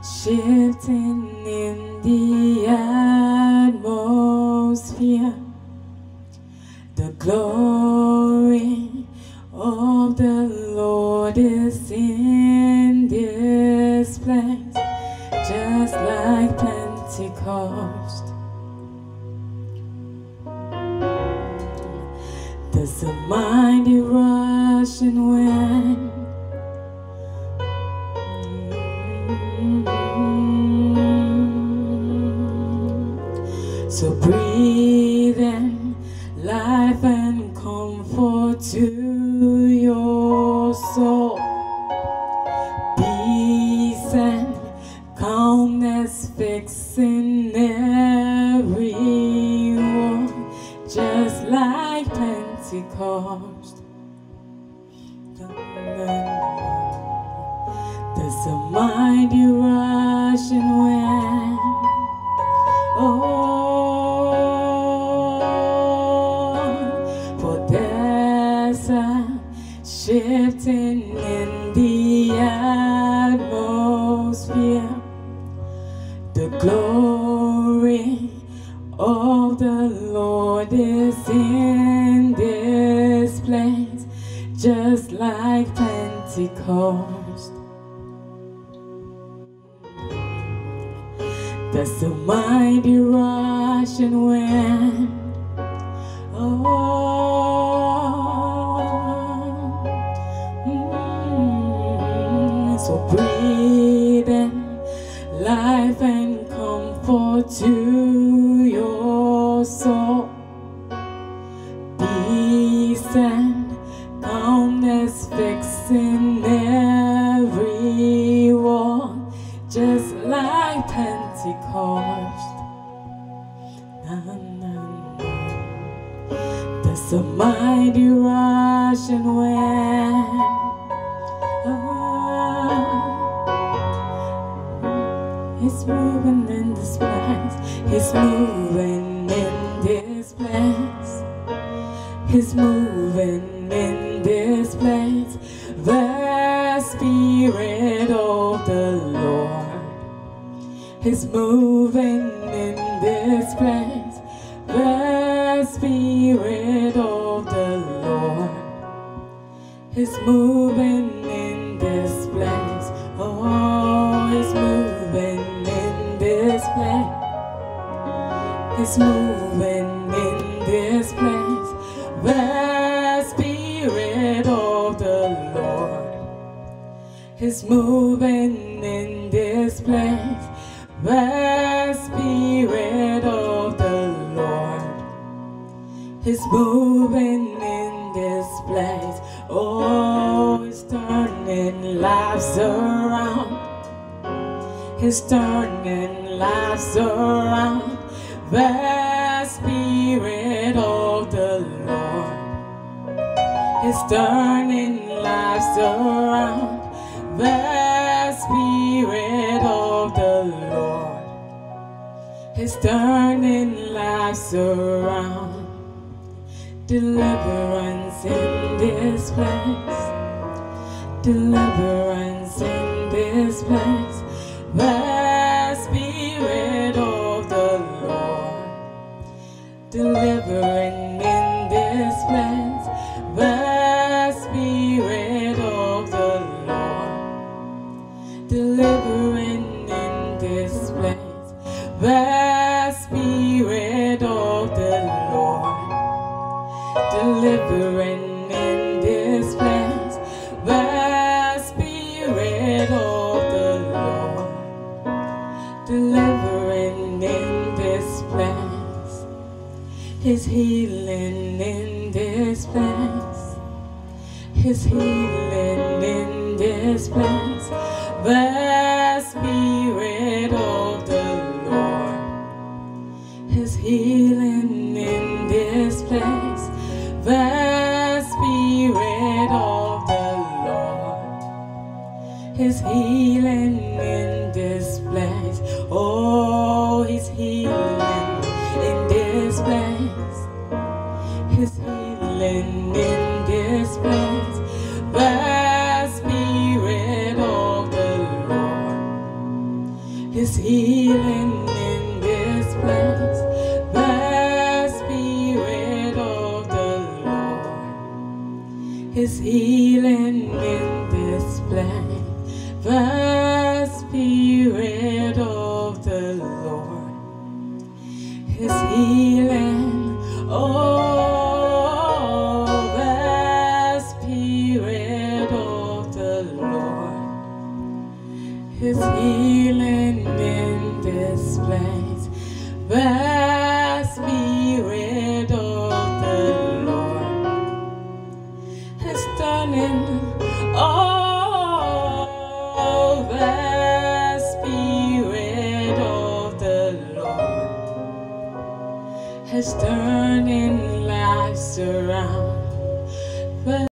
shifting in the atmosphere. The glory of the Lord is in this place, just like Pentecost. There's a mighty rushing wind. So breathe in life and comfort to your soul. Peace and calmness fixing everyone, just like Pentecost. There's a mighty rushing wind. For there's a shifting in the atmosphere. The glory of the Lord is in this place, just like Pentecost. There's a mighty rushing wind. So breathe in life and comfort to your soul. Peace and calmness fixing everyone, just like Pentecost. There's a mighty rushing wind. He's moving in this place. He's moving in this place. He's moving in this place. The Spirit of the Lord is moving in this place. The Spirit of the Lord is moving in this place. Oh, he's moving in this place. He's moving in this place. The Spirit of the Lord is moving in this place. The Spirit of the Lord is moving in this place. Oh, he's turning lives around. He's turning lives around. The Spirit of the Lord is turning lives around. The Spirit of the Lord is turning lives around. Deliverance in this place. Deliverance in this place. The Spirit of the Lord delivering in this place. The Spirit of the Lord delivering in this place. The Spirit of the Lord delivering in this place. The Spirit of the Lord delivering in this place. His healing in this place. His healing in this place. The Spirit of the Lord. His healing in this place. The Spirit of the Lord is healing in this place. Oh, he's healing in this place. He's healing in this place. The Spirit of the Lord healing. Oh, the Spirit of the Lord is healing in this place. The Spirit of the Lord is turning. Oh, the Spirit of the Lord is turning lives around.